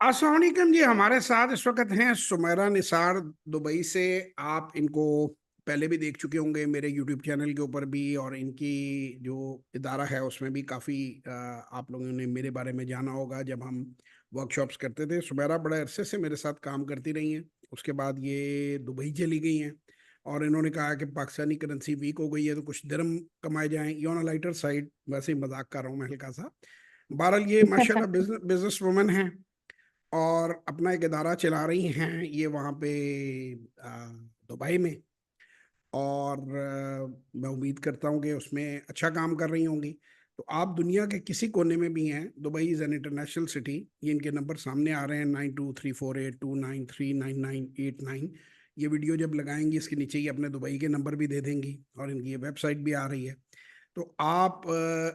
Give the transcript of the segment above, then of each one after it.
अस्सलाम वालेकुम जी। हमारे साथ इस वक्त हैं सुमेरा निसार दुबई से। आप इनको पहले भी देख चुके होंगे मेरे यूट्यूब चैनल के ऊपर भी, और इनकी जो इदारा है उसमें भी काफ़ी आप लोगों ने मेरे बारे में जाना होगा जब हम वर्कशॉप्स करते थे। सुमेरा बड़े अरसे से मेरे साथ काम करती रही हैं। उसके बाद ये दुबई चली गई हैं और इन्होंने कहा कि पाकिस्तानी करेंसी वीक हो गई है तो कुछ दिरहम कमाए जाएं। ये ऑन लाइटर साइड, वैसे ही मजाक कर रहा हूँ मैं हल्का सा। बहरहाल ये माशाल्लाह बिजनेस वुमन हैं और अपना एक इदारा चला रही हैं ये वहाँ पे आ, दुबई में। और मैं उम्मीद करता हूँ कि उसमें अच्छा काम कर रही होंगी। तो आप दुनिया के किसी कोने में भी हैं, Dubai is an international city. ये इनके नंबर सामने आ रहे हैं 923482939989। ये वीडियो जब लगाएंगी इसके नीचे ही अपने दुबई के नंबर भी दे देंगी और इनकी ये वेबसाइट भी आ रही है। तो आप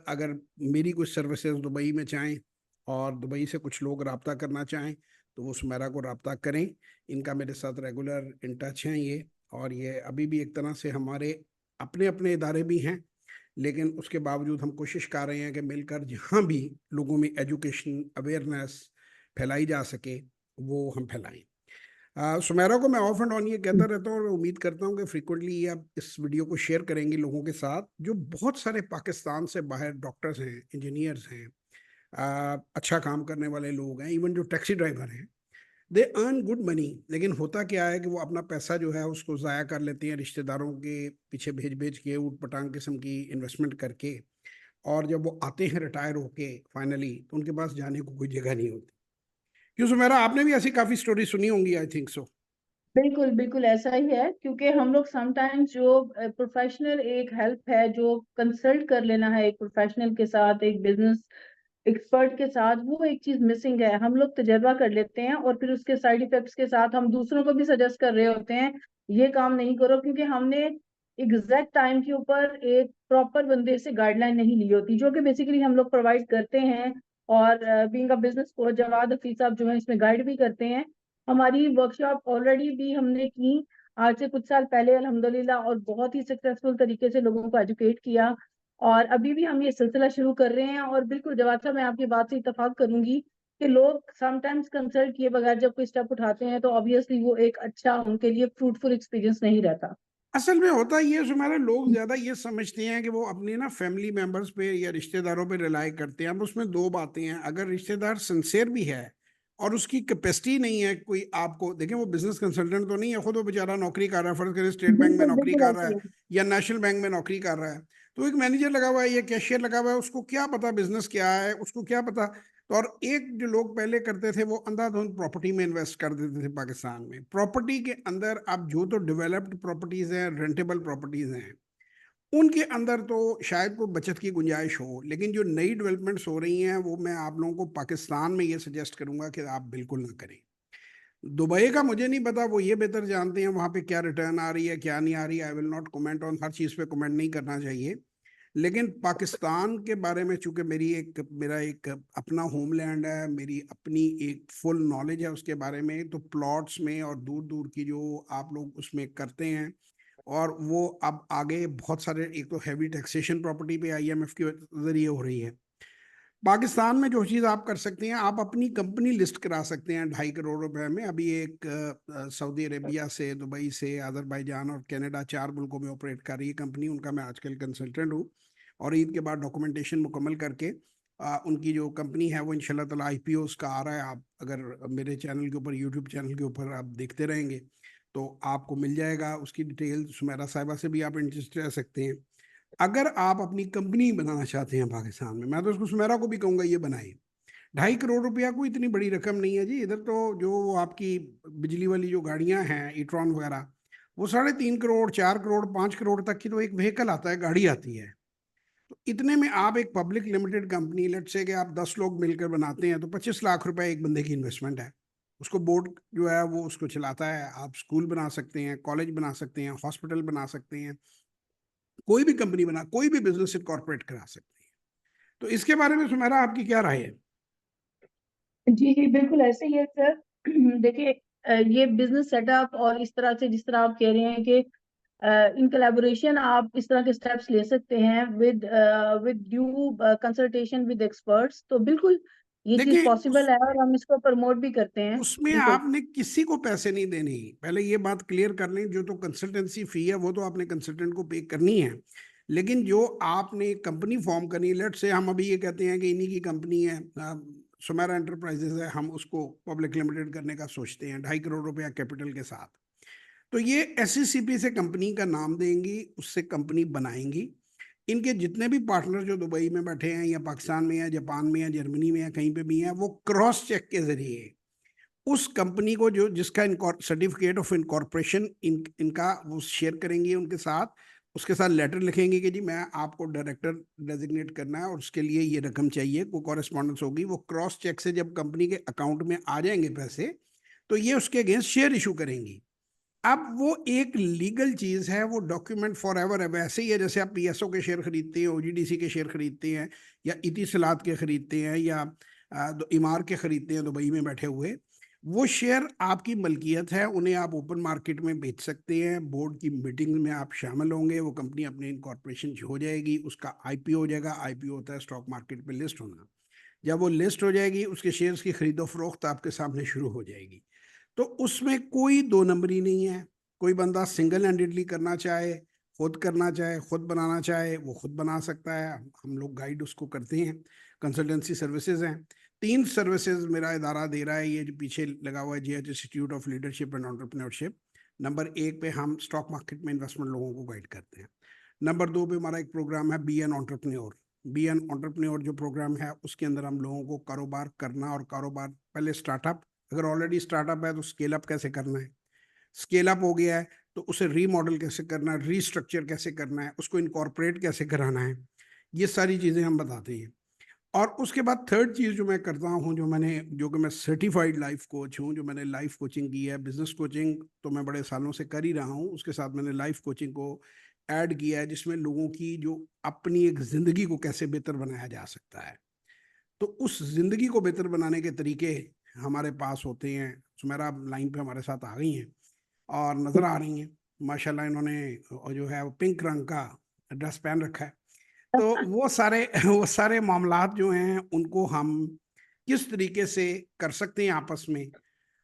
अगर मेरी कुछ सर्विसेज दुबई में चाहें और दुबई से कुछ लोग रब्ता करना चाहें तो वो सुमेरा को रब्ता करें। इनका मेरे साथ रेगुलर इन टच हैं ये। और ये अभी भी एक तरह से हमारे अपने अपने इदारे भी हैं, लेकिन उसके बावजूद हम कोशिश कर रहे हैं कि मिलकर जहाँ भी लोगों में एजुकेशन अवेयरनेस फैलाई जा सके वो हम फैलाएं। सुमेरा को मैं ऑफ एंड ऑन ये कहता रहता हूँ और मैं उम्मीद करता हूँ कि फ्रिक्वेंटली ये आप इस वीडियो को शेयर करेंगे लोगों के साथ। जो बहुत सारे पाकिस्तान से बाहर डॉक्टर्स हैं, इंजीनियर्स हैं, अच्छा काम करने वाले लोग हैं, इवन जो टैक्सी ड्राइवर हैं, दे अर्न गुड मनी। लेकिन होता क्या है कि वो अपना पैसा जो है उसको ज़ाया कर लेते हैं रिश्तेदारों के पीछे भेज भेज के, ऊट पटांग किस्म की इन्वेस्टमेंट करके। और जब वो आते हैं रिटायर होके फाइनली, तो उनके पास जाने को कोई जगह नहीं होती। क्यों सुमेरा, आपने भी ऐसी काफ़ी स्टोरी सुनी होंगी, आई थिंक सो। बिल्कुल बिल्कुल ऐसा ही है, क्योंकि हम लोग समटाइम्स जो प्रोफेशनल एक हेल्प है, जो कंसल्ट कर लेना है एक प्रोफेशनल के साथ, एक बिजनेस एक्सपर्ट के साथ, वो एक चीज मिसिंग है। हम लोग तजर्बा कर लेते हैं और फिर उसके साइड इफेक्ट्स के साथ हम दूसरों को भी सजेस्ट कर रहे होते हैं ये काम नहीं करो, क्योंकि हमने एग्जैक्ट टाइम के ऊपर एक प्रॉपर बंदे से गाइडलाइन नहीं ली होती, जो कि बेसिकली हम लोग प्रोवाइड करते हैं। और being a business coach Jawad Hafeez साहब जो है इसमें गाइड भी करते हैं। हमारी वर्कशॉप ऑलरेडी भी हमने की आज से कुछ साल पहले अल्हम्दुलिल्लाह, और बहुत ही सक्सेसफुल तरीके से लोगों को एजुकेट किया। और अभी भी हम ये सिलसिला शुरू कर रहे हैं। और बिल्कुल जवाब साहब, मैं आपकी बात से इत्तेफाक करूंगी कि लोग समटाइम्स कंसल्ट किए बगैर जब कोई स्टेप उठाते हैं तो ऑब्वियसली वो एक अच्छा उनके लिए फ्रूटफुल एक्सपीरियंस नहीं रहता। असल में होता ये है, हमारे लोग ज्यादा ये समझते हैं कि वो अपनी ना फैमिली मेंबर्स पे या रिश्तेदारों पे रिलाई करते हैं। अब उसमें दो बातें हैं। अगर रिश्तेदार सिंसेयर भी है और उसकी कैपेसिटी नहीं है, कोई आपको देखें, वो बिजनेस कंसल्टेंट तो नहीं है, खुद वो बेचारा नौकरी कर रहा है, फर्ज करें स्टेट बैंक में बिल्कुल नौकरी बिल्कुल कर रहा ऐसे है ही या नेशनल बैंक में नौकरी कर रहा है। तो एक मैनेजर लगा हुआ है या कैशियर लगा हुआ है, उसको क्या पता बिजनेस क्या है, उसको क्या पता। तो और एक जो लोग पहले करते थे वो अंधाधुंध प्रॉपर्टी में इन्वेस्ट कर देते थे। पाकिस्तान में प्रॉपर्टी के अंदर अब जो तो डेवलप्ड प्रॉपर्टीज हैं, रेंटेबल प्रॉपर्टीज हैं, उनके अंदर तो शायद कोई बचत की गुंजाइश हो। लेकिन जो नई डेवलपमेंट्स हो रही हैं वो मैं आप लोगों को पाकिस्तान में ये सजेस्ट करूंगा कि आप बिल्कुल ना करें। दुबई का मुझे नहीं पता, वो ये बेहतर जानते हैं वहाँ पे क्या रिटर्न आ रही है क्या नहीं आ रही है। I will not comment on, हर चीज़ पे कमेंट नहीं करना चाहिए। लेकिन पाकिस्तान के बारे में चूंकि मेरा एक अपना होमलैंड है, मेरी अपनी एक फुल नॉलेज है उसके बारे में। तो प्लॉट्स में और दूर दूर की जो आप लोग उसमें करते हैं, और वो अब आगे बहुत सारे, एक तो हैवी टैक्सेशन प्रॉपर्टी पे आईएमएफ के जरिए हो रही है। पाकिस्तान में जो चीज़ आप कर सकते हैं, आप अपनी कंपनी लिस्ट करा सकते हैं 2.5 करोड़ रुपए में। अभी एक सऊदी अरेबिया से, दुबई से, अजरबैजान और कनाडा, 4 मुल्कों में ऑपरेट कर रही है कंपनी। उनका मैं आजकल कंसल्टेंट हूँ। और ईद के बाद डॉक्यूमेंटेशन मुकम्मल करके उनकी जो कंपनी है वो इंशाल्लाह ताला आईपीओ का आ रहा है। आप अगर मेरे चैनल के ऊपर, यूट्यूब चैनल के ऊपर आप देखते रहेंगे तो आपको मिल जाएगा उसकी डिटेल। सुमेरा साहिबा से भी आप इंटरेस्ट रह सकते हैं। अगर आप अपनी कंपनी बनाना चाहते हैं पाकिस्तान में, मैं तो उसको सुमेरा को भी कहूंगा ये बनाए। 2.5 करोड़ रुपया कोई इतनी बड़ी रकम नहीं है जी। इधर तो जो वो आपकी बिजली वाली जो गाड़ियां हैं, ईट्रॉन वगैरह, वो 3.5 करोड़, 4 करोड़, 5 करोड़ तक की तो एक व्हीकल आता है, गाड़ी आती है। तो इतने में आप एक पब्लिक लिमिटेड कंपनी, लेट से कि आप 10 लोग मिलकर बनाते हैं, तो 25 लाख रुपए एक बंदे की इन्वेस्टमेंट है। उसको बोर्ड जो है वो उसको चलाता है। आप स्कूल बना सकते हैं, कॉलेज बना सकते हैं, हॉस्पिटल बना सकते हैं, कोई भी कंपनी बना, कोई भी बिजनेस इनकॉर्पोरेट करा सकते हैं। तो इसके बारे में तुम्हारा, आपकी क्या राय है? जी जी बिल्कुल ऐसे ही है सर। देखिए, ये बिजनेस सेटअप और इस तरह से जिस तरह आप कह रहे हैं कि इन कोलैबोरेशन आप इस तरह के स्टेप्स ले सकते हैं with with due consultation with experts, तो बिल्कुल ये चीज देखिए पॉसिबल है और हम इसको प्रमोट भी करते हैं। उसमें बिल्कुल। आपने किसी को पैसे नहीं देने, पहले ये बात क्लियर कर लें। जो तो कंसल्टेंसी फी है वो तो आपने कंसल्टेंट को पे करनी है, लेकिन जो आपने कंपनी फॉर्म करनी है, लेट से हम अभी ये कहते हैं कि इन्हीं की कंपनी है, सुमेरा एंटरप्राइजेज है, हम उसको पब्लिक लिमिटेड करने का सोचते हैं 2.5 करोड़ रुपया कैपिटल के साथ। तो ये एससीसीपी से कंपनी का नाम देंगी, उससे कंपनी बनाएंगी। इनके जितने भी पार्टनर जो दुबई में बैठे हैं या पाकिस्तान में या जापान में या जर्मनी में या कहीं पे भी हैं, वो क्रॉस चेक के जरिए उस कंपनी को, जो जिसका सर्टिफिकेट ऑफ इनकॉर्पोरेशन इनका वो शेयर करेंगे उनके साथ। उसके साथ लेटर लिखेंगे कि जी मैं आपको डायरेक्टर डेजिग्नेट करना है और उसके लिए ये रकम चाहिए, को कॉरेस्पॉन्डेंस होगी। वो क्रॉस चेक से जब कंपनी के अकाउंट में आ जाएंगे पैसे, तो ये उसके अगेंस्ट शेयर इशू करेंगी। अब वो एक लीगल चीज है, वो डॉक्यूमेंट फॉर एवर है। वैसे ही है जैसे आप पीएसओ के शेयर खरीदते हैं, ओजीडीसी के शेयर खरीदते हैं, या इतिसलात के खरीदते हैं, या इमार के खरीदते हैं दुबई में बैठे हुए। वो शेयर आपकी मलकियत है, उन्हें आप ओपन मार्केट में बेच सकते हैं। बोर्ड की मीटिंग में आप शामिल होंगे, वो कंपनी अपने इनकॉर्पोरेशन हो जाएगी, उसका आईपीओ हो जाएगा। आईपीओ होता है स्टॉक मार्केट पे लिस्ट होना। जब वो लिस्ट हो जाएगी, उसके शेयर्स की खरीदो फरोख्त आपके सामने शुरू हो जाएगी। तो उसमें कोई दो नंबरी नहीं है। कोई बंदा सिंगल हैंडेडली करना चाहे, खुद करना चाहे, खुद बनाना चाहे, वो खुद बना सकता है। हम लोग गाइड उसको करते हैं। कंसल्टेंसी सर्विसेज हैं, 3 सर्विसेज मेरा इदारा दे रहा है। ये जो पीछे लगा हुआ है GH institute of leadership and entrepreneurship, number 1 पे हम स्टॉक मार्केट में इन्वेस्टमेंट लोगों को गाइड करते हैं। नंबर 2 पे हमारा एक प्रोग्राम है be an entrepreneur. Be an entrepreneur जो प्रोग्राम है, उसके अंदर हम लोगों को कारोबार करना, और कारोबार पहले स्टार्टअप, अगर ऑलरेडी स्टार्टअप है तो स्केल अप कैसे करना है, स्केल अप हो गया है तो उसे रीमॉडल कैसे करना है, रीस्ट्रक्चर कैसे करना है, उसको इनकॉर्पोरेट कैसे कराना है, ये सारी चीज़ें हम बताते हैं। और उसके बाद थर्ड चीज़ जो मैं करता हूँ, जो कि मैं सर्टिफाइड लाइफ कोच हूँ, जो मैंने लाइफ कोचिंग की है। बिजनेस कोचिंग तो मैं बड़े सालों से कर ही रहा हूँ, उसके साथ मैंने लाइफ कोचिंग को ऐड किया है, जिसमें लोगों की जो अपनी एक ज़िंदगी को कैसे बेहतर बनाया जा सकता है। तो उस जिंदगी को बेहतर बनाने के तरीके हमारे पास होते हैं। सुमेरा लाइन पे हमारे साथ आ गई हैं और नजर आ रही हैं। माशाल्लाह इन्होंने जो है वो पिंक रंग का ड्रेस पहन रखा है। तो वो सारे वो सारे मामलात जो हैं, उनको हम किस तरीके से कर सकते हैं आपस में,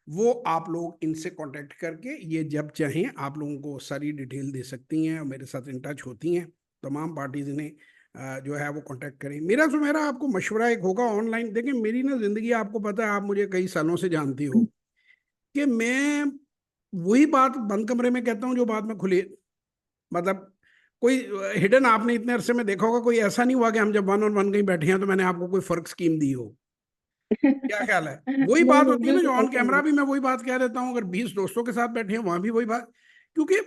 वो आप लोग इनसे कांटेक्ट करके ये जब चाहें आप लोगों को सारी डिटेल दे सकती हैं, और मेरे साथ इन टच होती हैं। तमाम पार्टीज ने जो है वो कांटेक्ट करें। मेरा आपको मशवरा एक होगा ऑनलाइन। देखिए मेरी ना जिंदगी, आपको पता है, आप मुझे कई सालों से जानती हो कि मैं वही बात बंद कमरे में कहता हूँ जो बात में खुले, मतलब कोई हिडन आपने इतने अरसे में देखा होगा। कोई ऐसा नहीं हुआ कि हम जब 1 on 1 कहीं बैठे हैं तो मैंने आपको कोई फर्क स्कीम दी हो। क्या ख्याल है? वही नहीं बात नहीं, होती है ना जो बिल्कुल ऑन ऐसा ही कैमरा है। भी मैं वही बात कह देता हूँ। अगर 20 दोस्तों के साथ बैठे हैं वहां भी वही बात। क्योंकि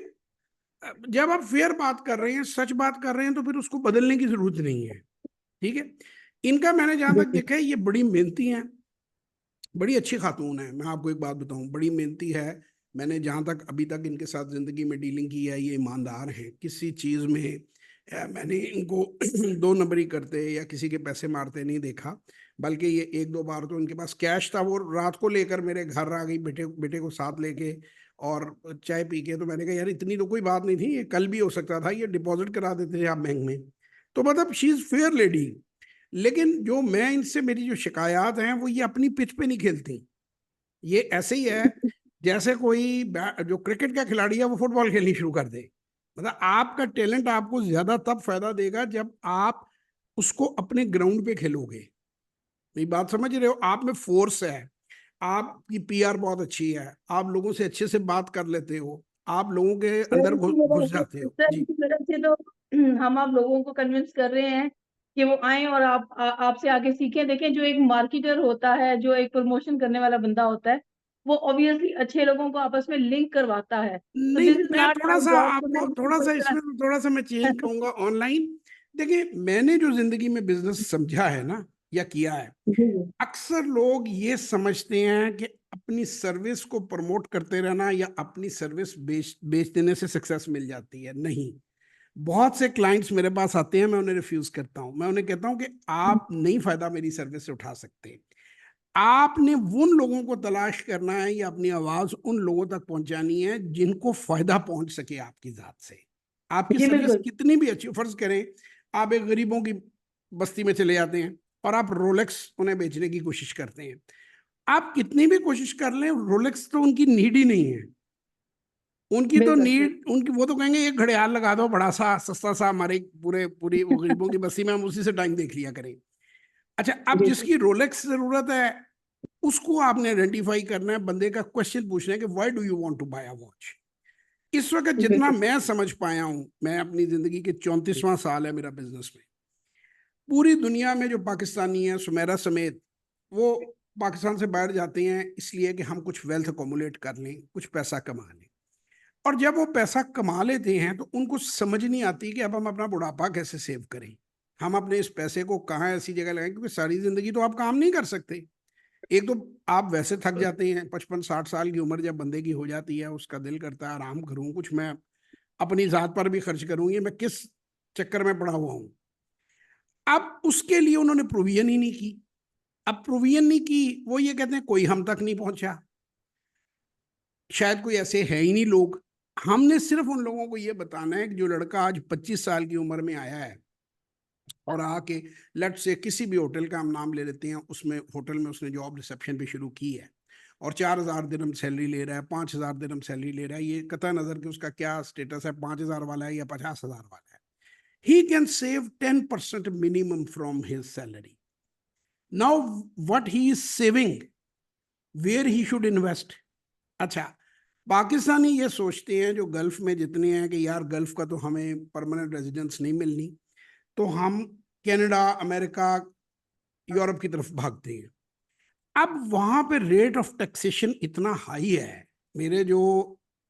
जब आप फेयर बात कर रहे हैं, सच बात कर रहे हैं, तो फिर उसको बदलने की जरूरत नहीं है। ठीक है। इनका मैंने जहां तक बिल्कुल। देखा है, ये बड़ी मेहनती हैं, बड़ी अच्छी खातून है। मैं आपको एक बात बताऊं, बड़ी मेहनती है। मैंने जहां तक अभी तक इनके साथ जिंदगी में डीलिंग की है, ये ईमानदार हैं किसी चीज में। मैंने इनको 2 नंबरी करते या किसी के पैसे मारते नहीं देखा। बल्कि ये 1-2 बार तो इनके पास कैश था, वो रात को लेकर मेरे घर आ गई, बेटे बेटे को साथ लेके, और चाय पी के। तो मैंने कहा यार इतनी तो कोई बात नहीं थी, ये कल भी हो सकता था, ये डिपॉजिट करा देते थे आप बैंक में। तो मतलब शी इज फेयर लेडी। लेकिन जो मैं इनसे, मेरी जो शिकायत हैं, वो ये अपनी पिच पे नहीं खेलती। ये ऐसे ही है जैसे कोई जो क्रिकेट का खिलाड़ी है वो फुटबॉल खेलनी शुरू कर दे। मतलब आपका टैलेंट आपको ज्यादा तब फायदा देगा जब आप उसको अपने ग्राउंड पे खेलोगे। मेरी बात समझ रहे हो? आप में फोर्स है, आपकी पीआर बहुत अच्छी है, आप लोगों से अच्छे से बात कर लेते हो, आप लोगों के अंदर सर इसी वजह घुस से जाते हो सर जी। इसी वजह से तो हम आप लोगों को कन्विंस कर रहे हैं कि वो आए और आपसे आगे सीखें। देखें, जो एक मार्केटर होता है, जो एक प्रमोशन करने वाला बंदा होता है, वो ऑब्वियसली अच्छे लोगों को आपस में लिंक करवाता है। तो नहीं, दिस इज मैं नॉट थोड़ा माय सा जॉब कि मैं आपको, किसी थोड़ा को सा इस इसमें, तरह थोड़ा सा मैं चेंज कहूंगा ऑनलाइन। देखिए मैंने जो जिंदगी में बिजनेस समझा है ना, या किया है, जी अक्सर लोग ये समझते हैं कि अपनी सर्विस को प्रमोट करते रहना या अपनी सर्विस बेच बेच देने से सक्सेस मिल जाती है। नहीं। बहुत से क्लाइंट्स मेरे पास आते हैं, मैं उन्हें रिफ्यूज करता हूं। मैं उन्हें कहता हूं कि आप नहीं फायदा मेरी सर्विस से उठा सकते। आपने उन लोगों को तलाश करना है या अपनी आवाज उन लोगों तक पहुंचानी है जिनको फायदा पहुंच सके आपकी जात से। आपकी जी सर्विस बिल्कुल। कितनी भी अच्छी, फर्ज करें आप एक गरीबों की बस्ती में चले जाते हैं, और आप रोलेक्स उन्हें बेचने की कोशिश करते हैं। आप कितनी भी कोशिश कर लें, रोलेक्स तो उनकी नीड ही नहीं है। उनकी तो बिल्कुल नीड, उनकी वो तो कहेंगे एक घड़ियाल लगा दो बड़ा सा सस्ता सा, हमारे पूरी वो गरीबों की बस्ती में हम उसी से टाइम देख लिया करें। अच्छा, अब जी जी जिसकी रोलेक्स जरूरत है उसको आपने आइडेंटिफाई करना है, बंदे का क्वेश्चन पूछना है कि why do you want to buy a watch. इस वक्त जितना बिल्कुल मैं समझ पाया हूं, मैं अपनी जिंदगी के 34वां साल है मेरा बिजनेस में, पूरी दुनिया में जो पाकिस्तानी है सुमेरा समेत, वो पाकिस्तान से बाहर जाते हैं इसलिए कि हम कुछ वेल्थ अकोमुलेट कर लें, कुछ पैसा कमा लें। और जब वो पैसा कमा लेते हैं तो उनको समझ नहीं आती कि अब हम अपना बुढ़ापा कैसे सेव करें, हम अपने इस पैसे को कहाँ ऐसी जगह लगाएं, क्योंकि सारी जिंदगी तो आप काम नहीं कर सकते। एक तो आप वैसे थक जाते हैं, 55-60 साल की उम्र जब बंदे की हो जाती है, उसका दिल करता है आराम करूं, कुछ मैं अपनी जात पर भी खर्च करूंगी, मैं किस चक्कर में पड़ा हुआ हूं। अब उसके लिए उन्होंने प्रोविजन ही नहीं की। अब प्रोविजन नहीं की, वो ये कहते हैं कोई हम तक नहीं पहुंचा, शायद कोई ऐसे है ही नहीं लोग। हमने सिर्फ उन लोगों को ये बताना है कि जो लड़का आज 25 साल की उम्र में आया है और आके लेट से किसी भी होटल का हम नाम ले लेते हैं, उसमें होटल में उसने जॉब रिसेप्शन पे शुरू की है और 4,000 दिरहम सैलरी ले रहा है, 5,000 दिरहम सैलरी ले रहा है, ये कतई नजर कि उसका क्या स्टेटस है, 5,000 वाला है या 50,000 वाला है, he can save 10% minimum from his salary. Now what he is saving, where he should invest. अच्छा, पाकिस्तानी ये सोचते हैं जो गल्फ में जितने हैं कि यार गल्फ का तो हमें परमानेंट रेजिडेंस नहीं मिलनी, तो हम कनाडा, अमेरिका, यूरोप की तरफ भागते हैं। अब वहां पे रेट ऑफ टैक्सेशन इतना हाई है, मेरे जो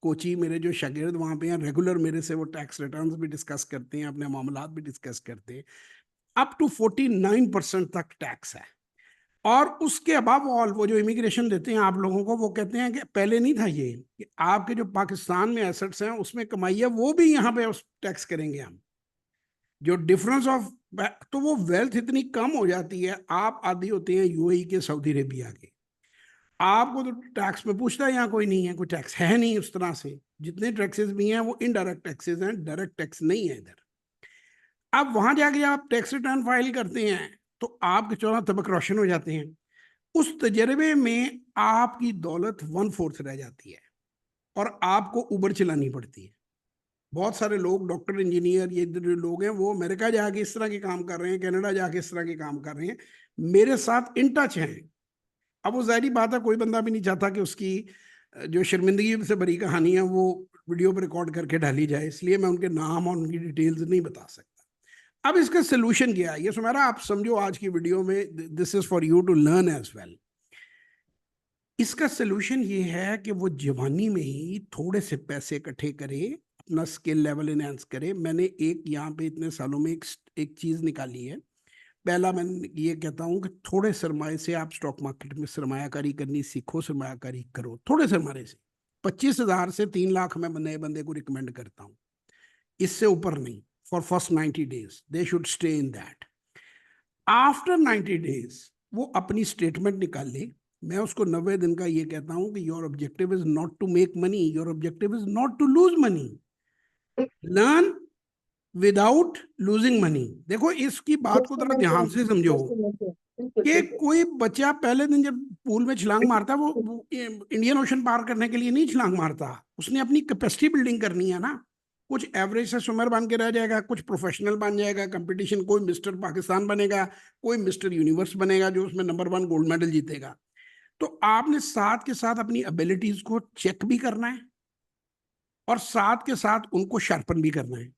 कोची, मेरे जो शागिर्द वहां पे हैं रेगुलर, मेरे से वो टैक्स रिटर्न्स भी डिस्कस करते हैं, अपने मामलात भी डिस्कस करते हैं, अप टू 49% तक टैक्स है। और उसके अबाव ऑल वो जो इमिग्रेशन देते हैं आप लोगों को, वो कहते हैं कि पहले नहीं था ये कि आपके जो पाकिस्तान में एसेट्स हैं उसमें कमाई है वो भी यहाँ पे उस टैक्स करेंगे हम, जो डिफरेंस ऑफ, तो वो वेल्थ इतनी कम हो जाती है। आप आदि होते हैं यूएई के, सऊदी अरेबिया के, आपको तो टैक्स में पूछता है, यहाँ कोई नहीं है, कोई टैक्स है नहीं उस तरह से। जितने टैक्सेस भी हैं वो इनडायरेक्ट टैक्सेस हैं, डायरेक्ट टैक्स नहीं है इधर। अब वहां जाके आप टैक्स रिटर्न फाइल करते हैं तो आपके 14 तबक रोशन हो जाते हैं। उस तजर्बे में आपकी दौलत 1/4 रह जाती है और आपको उबर चलानी पड़ती है। बहुत सारे लोग डॉक्टर, इंजीनियर, ये इधर लोग हैं, वो अमेरिका जाके इस तरह के काम कर रहे हैं, कनाडा जाके इस तरह के काम कर रहे हैं, मेरे साथ इन टच हैं। अब वो जाहिर बात है, कोई बंदा भी नहीं चाहता कि उसकी जो शर्मिंदगी से भरी कहानी है वो वीडियो पर रिकॉर्ड करके डाली जाए, इसलिए मैं उनके नाम और उनकी डिटेल्स नहीं बता सकता। अब इसका सोल्यूशन क्या है, ये सुमेरा आप समझो आज की वीडियो में, this is for you to learn as well. इसका सोल्यूशन ये है कि वो जवानी में ही थोड़े से पैसे इकट्ठे करे, अपना स्किल लेवल इनहेंस करे। मैंने एक यहाँ पे इतने सालों में एक चीज निकाली है। पहला मैं ये कहता हूँ कि थोड़े सरमाए से आप स्टॉक मार्केट में सरमायाकारी करनी सीखो, सरमायाकारी करो थोड़े सरमाए से। 25,000 से 3 लाख मैं नए बंदे को रिकमेंड करता हूँ, इससे ऊपर नहीं। For first 90 days they should stay in that. After 90 days वो अपनी स्टेटमेंट निकाल ले। मैं उसको 90 दिन का ये कहता हूं कि your objective is not to make money, your objective is not to lose money, learn without losing money. देखो इसकी बात को जरा ध्यान से समझो बिल्कुल कि बिल्कुल कोई बच्चा पहले दिन जब पूल में छलांग मारता है, वो इंडियन ओशन पार करने के लिए नहीं छलांग मारता, उसने अपनी कैपेसिटी बिल्डिंग करनी है ना। कुछ एवरेज से स्विमर बन के रह जाएगा, कुछ प्रोफेशनल बन जाएगा, कंपटीशन, कोई मिस्टर पाकिस्तान बनेगा, कोई मिस्टर यूनिवर्स बनेगा जो उसमें नंबर 1 गोल्ड मेडल जीतेगा। तो आपने साथ के साथ अपनी एबिलिटीज को चेक भी करना है और साथ के साथ उनको शार्पन भी करना है।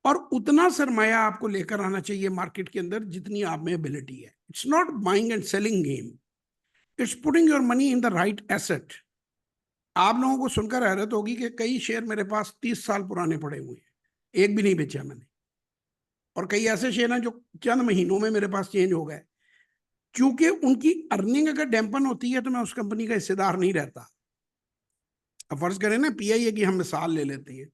और उतना सरमाया आपको लेकर आना चाहिए मार्केट के अंदर जितनी आप में एबिलिटी है। It's not buying and selling game, it's putting your money in the right asset. आप लोगों को सुनकर हैरत होगी कि कई शेयर मेरे पास 30 साल पुराने पड़े हुए हैं, एक भी नहीं बेचा मैंने। और कई ऐसे शेयर हैं जो चंद महीनों में मेरे पास चेंज हो गए, क्योंकि उनकी अर्निंग अगर डैम्पन होती है तो मैं उस कंपनी का हिस्सेदार नहीं रहता। अब फर्ज करें ना, पीआईए की हम मिसाल ले लेते हैं,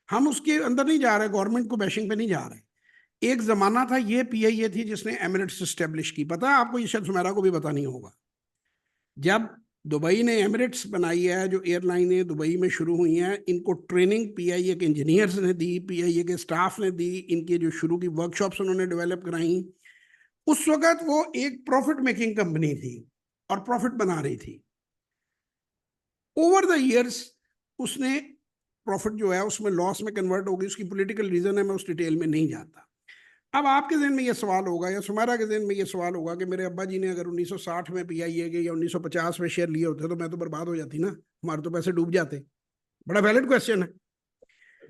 हम उसके अंदर नहीं जा रहे, गवर्नमेंट को बैशिंग पे नहीं जा रहे। एक जमाना था ये पीआईए थी जिसने एमिरेट्स स्टैब्लिश की, पता है आपको, ये शायद सुमेरा को भी पता नहीं होगा। जब दुबई ने एमिरेट्स बनाई है, जो एयरलाइनें दुबई में शुरू हुई हैं, इनको ट्रेनिंग पीआईए के इंजीनियर्स ने दी, पीआईए के स्टाफ ने दी, इनके जो शुरू की वर्कशॉप्स उन्होंने डेवलप कराई। उस वक्त वो एक प्रॉफिट मेकिंग कंपनी थी और प्रॉफिट बना रही थी। ओवर द इयर्स उसने प्रॉफिट जो है उसमें लॉस में कन्वर्ट हो गई। उसकी पॉलिटिकल रीजन है, मैं उस डिटेल में नहीं जाता। अब आपके जहन में ये सवाल होगा या सुमेरा के जहन में ये सवाल होगा कि मेरे अब्बा जी ने अगर 1960 में पीआईए के या 1950 में शेयर लिए होते तो मैं तो बर्बाद हो जाती ना, हमारे तो पैसे डूब जाते। बड़ा वैलिड क्वेश्चन है।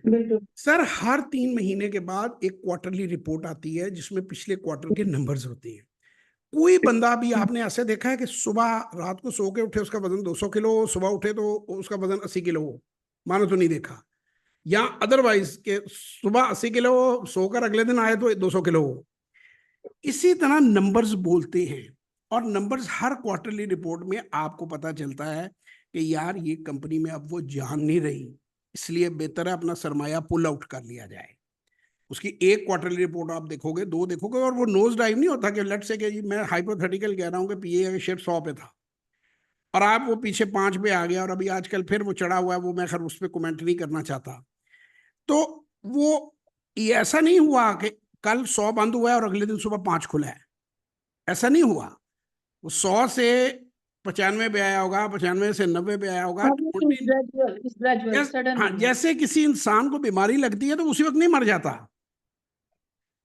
बिल्कुल। सर, हर 3 महीने के बाद एक क्वार्टरली रिपोर्ट आती है जिसमें पिछले क्वार्टर के नंबर्स होते हैं। कोई बंदा भी आपने ऐसे देखा है कि सुबह रात को सो के उठे उसका वजन 200 किलो हो, सुबह उठे तो उसका वजन 80 किलो हो? मानो तो नहीं देखा। या अदरवाइज के सुबह 80 किलो हो, सोकर अगले दिन आए तो 200 किलो हो। इसी तरह नंबर्स बोलते हैं, और नंबर्स हर क्वार्टरली रिपोर्ट में आपको पता चलता है कि यार ये कंपनी में अब वो जान नहीं रही, इसलिए बेहतर है अपना सरमाया पुल आउट कर लिया जाए। उसकी एक क्वार्टरली रिपोर्ट आप देखोगे, 2 देखोगे, और वो नोज डाइव नहीं होता कि लेट्स से कि मैं हाइपोथेटिकल कह रहा हूँ कि पीए का शेयर 100 पे था और आप वो पीछे 5 पे आ गया और अभी आजकल फिर वो चढ़ा हुआ है, वो मैं खैर उस पर कमेंट नहीं करना चाहता। तो वो ये ऐसा नहीं हुआ कि कल 100 बंद हुआ है और अगले दिन सुबह 5 खुला है, ऐसा नहीं हुआ। वो 100 से 95 पे आया होगा, 95 से 90 पे आया होगा। हाँ, वो ग्रेजुअल सडन हाँ, नहीं है। जैसे किसी इंसान को बीमारी लगती है तो उसी वक्त नहीं मर जाता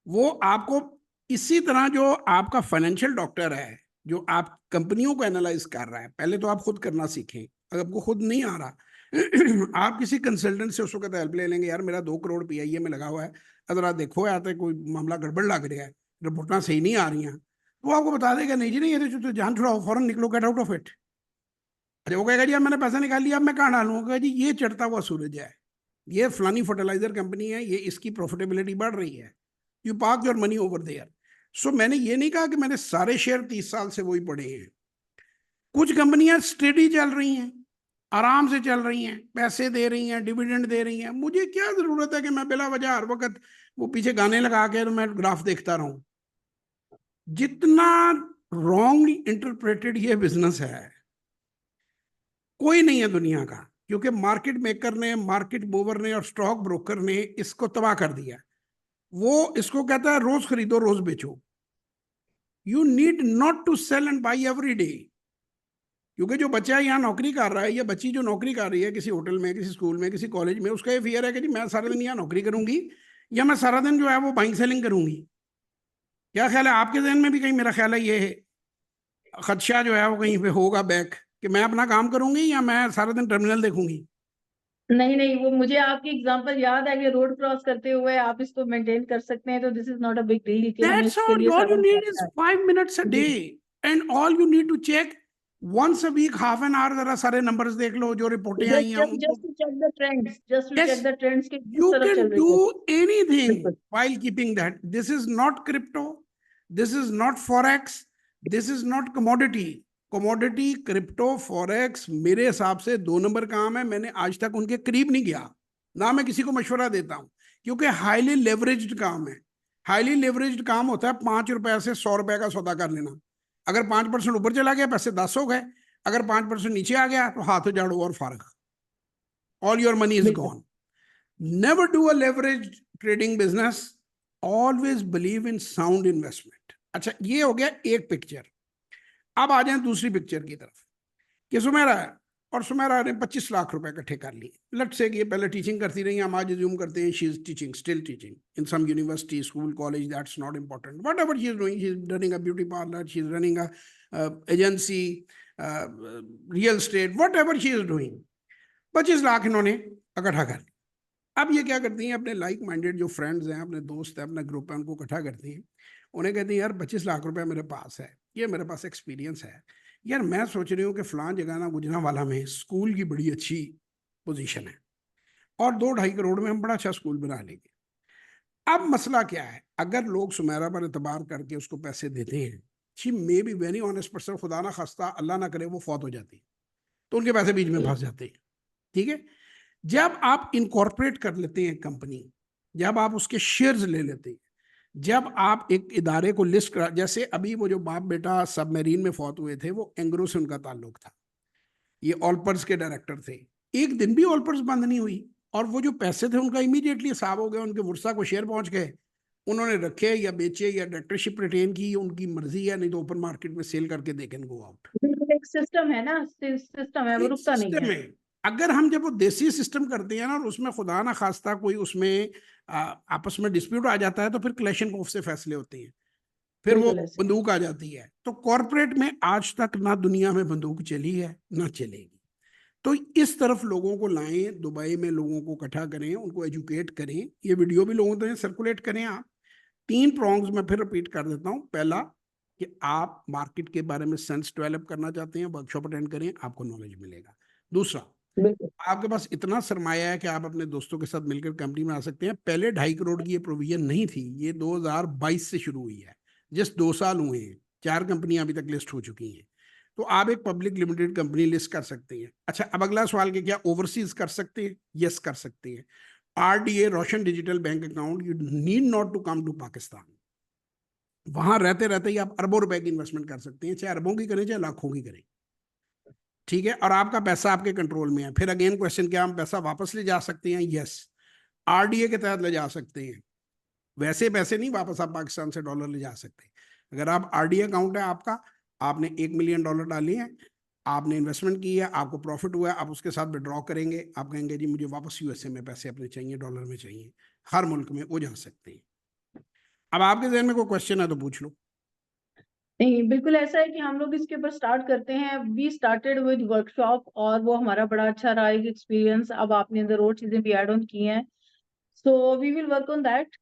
वो। आपको इसी तरह जो आपका फाइनेंशियल डॉक्टर है, जो आप कंपनियों को एनालाइज कर रहा है, पहले तो आप खुद करना सीखें। अगर आपको खुद नहीं आ रहा आप किसी कंसल्टेंट से उस वक्त हेल्प ले लेंगे। यार मेरा 2 करोड़ पीआईए में लगा हुआ है, अगर आप देखो यार तो कोई मामला गड़बड़ लग रहा है, रिपोर्टां सही नहीं आ रही हैं, तो वो आपको बता देगा नहीं जी नहीं, ये तो जान छुड़ाओ, फौरन निकलो, गेट आउट ऑफ इट। अरे वो कहेगा जी अब मैंने पैसा निकाल लिया, अब मैं कहाँ डालूंगा? जी ये चढ़ता हुआ सूरज है, ये फलानी फर्टिलाइजर कंपनी है, ये इसकी प्रॉफिटेबिलिटी बढ़ रही है, you park your money over there. So मैंने ये नहीं कहा कि मैंने सारे शेयर 30 साल से वही पड़े हैं। कुछ कंपनियां स्टेडी चल रही हैं, आराम से चल रही हैं, पैसे दे रही हैं, डिविडेंड दे रही हैं। मुझे क्या जरूरत है कि मैं बिला वजह हर वक्त वो पीछे गाने लगा के तो मैं ग्राफ देखता रहूं? जितना रॉन्गली इंटरप्रेटेड ये बिजनेस है, कोई नहीं है दुनिया का, क्योंकि मार्केट मेकर ने, मार्केट मूवर ने और स्टॉक ब्रोकर ने इसको तबाह कर दिया। वो इसको कहता है रोज खरीदो रोज बेचो। You need not to sell and buy every day. क्योंकि जो बच्चा यहाँ नौकरी कर रहा है या बच्ची जो नौकरी कर रही है किसी होटल में, किसी स्कूल में, किसी कॉलेज में, उसका ये फियर है कि जी मैं सारा दिन यहाँ नौकरी करूंगी या मैं सारा दिन जो है वो बाइंग सेलिंग करूंगी। क्या ख्याल है आपके जहन में भी कहीं मेरा ख्याल है ये खदशा जो है वो कहीं पे होगा बैक, कि मैं अपना काम करूंगी या मैं सारा दिन टर्मिनल देखूंगी? नहीं नहीं, वो मुझे आपकी एग्जांपल याद है कि रोड क्रॉस करते हुए आप इसको मेंटेन कर सकते हैं, तो this is not a big deal कि हमें That's इसके all. लिए All सारा you दिन need is करना 5 minutes a है। जी। day, and all you need to check once a week, half an hour, जरा सारे नंबर्स देख लो जो रिपोर्टें आई जस्ट हैं जस्ट उनको। Just to check the trends, just to check Yes, the trends की किस you तरफ चल can रही है। do anything बिल्कुल। while keeping that. This is not crypto. This is not forex. This is not commodity. Commodity, crypto, forex मेरे हिसाब से 2 नंबर काम है। मैंने आज तक उनके करीब नहीं गया, ना मैं किसी को मशवरा देता हूं, क्योंकि हाईली लेवरेज्ड काम है। हाईली लेवरेज्ड काम होता है 5 रुपए से 100 रुपए का सौदा कर लेना। अगर 5% ऊपर चला गया पैसे 10 हो गए, अगर 5% नीचे आ गया तो हाथ झाड़ो और फारग, ऑल योर मनी इज बिल्कुल। Gone. Never do a leveraged trading business. Always believe in sound investment. अच्छा, ये हो गया एक पिक्चर। अब आ जाए दूसरी पिक्चर की तरफ कि सुमेरा है और सुमेरा ने 25 लाख रुपए इकट्ठे कर लिए। लेट्स से कि ये पहले टीचिंग करती रही, हम आज ज्यूम करते हैं she is teaching, still teaching in some university, school, college, that's not important. Whatever she is doing, she is running a beauty parlour, she is running a agency, real estate, whatever she is doing. 25 lakh इन्होंने इकट्ठा कर लिया। अब ये क्या करती हैं, अपने लाइक माइंडेड जो फ्रेंड्स हैं, अपने दोस्त हैं, अपना ग्रुप है, उनको इकट्ठा करती हैं। उन्हें कहती हैं यार 25 लाख रुपए मेरे पास है, ये मेरे पास एक्सपीरियंस है, यार मैं सोच रही हूँ कि फलां जगह ना गुजरांवाला में स्कूल की बड़ी अच्छी पोजीशन है और 2-2.5 करोड़ में हम बड़ा अच्छा स्कूल बना लेंगे। अब मसला क्या है, अगर लोग सुमेरा पर एतबार करके उसको पैसे देते हैं, she may be very honest person, खुदा ना खास्ता अल्लाह ना करे वो फौत हो जाती, तो उनके पैसे बीच में फंस जाते हैं। ठीक है, जब आप इनकॉर्पोरेट कर लेते हैं कंपनी, जब आप उसके शेयर्स ले लेते हैं, जब आप एक इदारे को लिस्ट करा, जैसे अभी वो जो बाप बेटा सबमरीन में फौत हुए थे, वो एंग्रो से उनका ताल्लुक था, ये ऑलपर्स के डायरेक्टर थे। एक दिन भी ऑलपर्स बंद नहीं हुई और वो जो पैसे थे उनका इमीडिएटली हिसाब हो गया, उनके वुर्सा को शेयर पहुंच गए उन्होंने रखे या बेचे या डायरेक्टरशिप रिटेन की, उनकी मर्जी है, नहीं तो ओपन मार्केट में सेल करके दे कैन गो आउट। बिल्कुल एक सिस्टम है ना, सिस्टम है, वो एक रुकता नहीं सिस्टम है। है। अगर हम जब वो देसी सिस्टम करते हैं ना, और उसमें खुदा ना खास्ता कोई उसमें आपस में डिस्प्यूट आ जाता है, तो फिर क्लैश ऑफ से फैसले होते हैं, फिर वो बिल्कुल ऐसे। बंदूक आ जाती है। तो कॉरपोरेट में आज तक ना दुनिया में बंदूक चली है ना चलेगी। तो इस तरफ लोगों को लाएं, दुबई में लोगों को इकट्ठा करें, उनको एजुकेट करें, ये वीडियो भी लोगों तक सर्कुलेट करें। आप 3 प्रॉन्ग्स में फिर रिपीट कर देता हूं। पहला कि आप मार्केट के बारे में सेंस डेवलप करना चाहते हैं, वर्कशॉप अटेंड करें, आपको नॉलेज मिलेगा। दूसरा, बिल्कुल आपके पास इतना सरमाया है कि आप अपने दोस्तों के साथ मिलकर कंपनी में आ सकते हैं। पहले 2.5 करोड़ की ये प्रोविजन नहीं थी, ये 2022 से शुरू हुई है, जस्ट 2 साल हुए हैं, 4 कंपनियां अभी तक लिस्ट हो चुकी हैं। तो आप एक पब्लिक लिमिटेड कंपनी लिस्ट कर सकते हैं। अच्छा, अब अगला सवाल कि क्या ओवरसीज कर सकते हैं? यस, कर सकते हैं। RDA, Roshan digital bank account, you need not to come to Pakistan. वहां रहते रहते ही आप अरबों रुपए की इन्वेस्टमेंट कर सकते हैं, चाहे अरबों की करें चाहे लाखों की करें। ठीक है, और आपका पैसा आपके कंट्रोल में है। फिर अगेन क्वेश्चन, क्या हम पैसा वापस ले जा सकते हैं? यस, RDA के तहत ले जा सकते हैं। वैसे पैसे नहीं वापस आप पाकिस्तान से डॉलर ले जा सकते। अगर आप RDA अकाउंट है आपका, आपने $1 मिलियन डाली है, आपने इन्वेस्टमेंट की है, आपको प्रॉफिट हुआ है, आप उसके साथ विड्रॉ करेंगे, आप कहेंगे जी मुझे वापस USA में पैसे अपने चाहिए, डॉलर में चाहिए, हर मुल्क में वो जा सकते हैं। अब आपके जहन में कोई क्वेश्चन है तो पूछ लो। नहीं, बिल्कुल ऐसा है कि हम लोग इसके ऊपर स्टार्ट करते हैं। वी स्टार्टेड विद वर्कशॉप और वो हमारा बड़ा अच्छा रहा एक एक्सपीरियंस। अब आपने अंदर और चीजें भी ऐड ऑन की हैं, so we will work on that.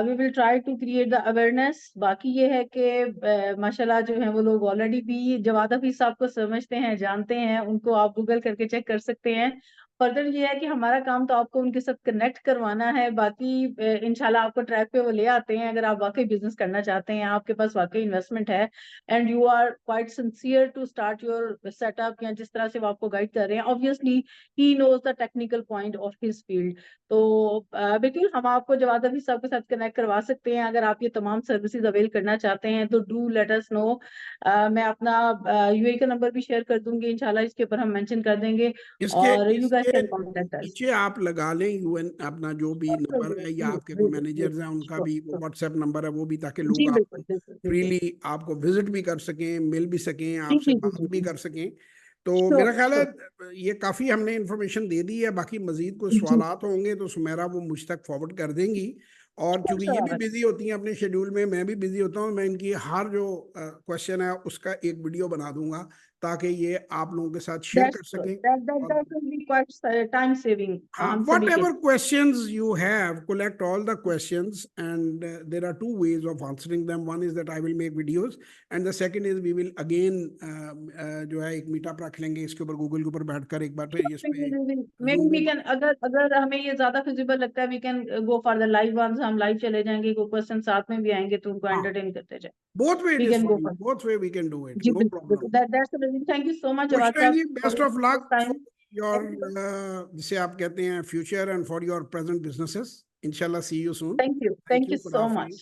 We will try to create the awareness. बाकी ये है कि माशाल्लाह जो है वो लोग ऑलरेडी भी जवाद हफीज साहब को समझते हैं, जानते हैं, उनको आप गूगल करके चेक कर सकते हैं। फर्दर ये है कि हमारा काम तो आपको उनके साथ कनेक्ट करवाना है। बाकी इंशाल्लाह आपको ट्रैक पे वो ले आते हैं। अगर आप वाकई बिजनेस करना चाहते हैं, आपके पास वाकई इन्वेस्टमेंट है and you are quite sincere to start your setup, या जिस तरह से वो आपको गाइड कर रहे हैं, obviously he knows the technical point of his field. तो बिल्कुल हम आपको जवाद हफीज साहब के साथ कनेक्ट करवा सकते हैं। अगर आप ये तमाम सर्विसेज अवेल करना चाहते हैं तो डू लेट अस नो। मैं अपना UAE का नंबर भी शेयर कर दूंगी, इंशाल्लाह इसके ऊपर हम मेंशन कर देंगे इसके और यू गाइस इसके कैन कांटेक्ट अस। नीचे आप लगा लें UN अपना जो भी नंबर है, या आपके कोई मैनेजर्स हैं उनका भी WhatsApp नंबर है वो भी, ताकि लोग जी आप बिल्कुल बिल्कुल बिल्कुल। फ्रीली आपको विजिट भी कर सकें, मिल भी सकें, जी आपसे जी जी बात जी भी जी। कर सकें। तो श्योर मेरा ख्याल है श्योर। ये काफ़ी हमने इंफॉर्मेशन दे दी है। बाकी मजीद कोई जी सवालात होंगे तो सुमेरा वो मुझ तक फॉरवर्ड कर देंगी। और श्योर चूंकि ये भी श्योर। बिजी होती हैं अपने शेड्यूल में, मैं भी बिजी होता हूँ, मैं इनकी हर जो क्वेश्चन है उसका एक वीडियो बना दूंगा, ताकि ये आप लोगों के साथ शेयर कर दैट्स गुड, सकें। that और will be quite time saving हम सभी के whatever लिए। questions you have, collect all the questions, and there are two ways of answering them. One is that I will make videos, and the second is we will again जो है एक meetup रख लेंगे इसके ऊपर, Google के ऊपर बैठकर एक बार इस पे Maybe जूम में। we can, अगर अगर हमें ये ज्यादा फिजिबल लगता है, we can go for the live ones. हम लाइव चले जाएंगे, कोई पर्सन साथ में भी आएंगे तो उनको हाँ, एंटरटेन करते जाए। both way it we is can go fine, for. both way we can do it, जी no बिल्कुल बिल्कुल, problem. That's amazing. Thank you so much Jawad Bushra साहब ji, for best of luck time. for your जिसे आप कहते हैं future, and for your present businesses. Inshallah, see you soon. Thank thank you you. Khuda so Hafiz. Much.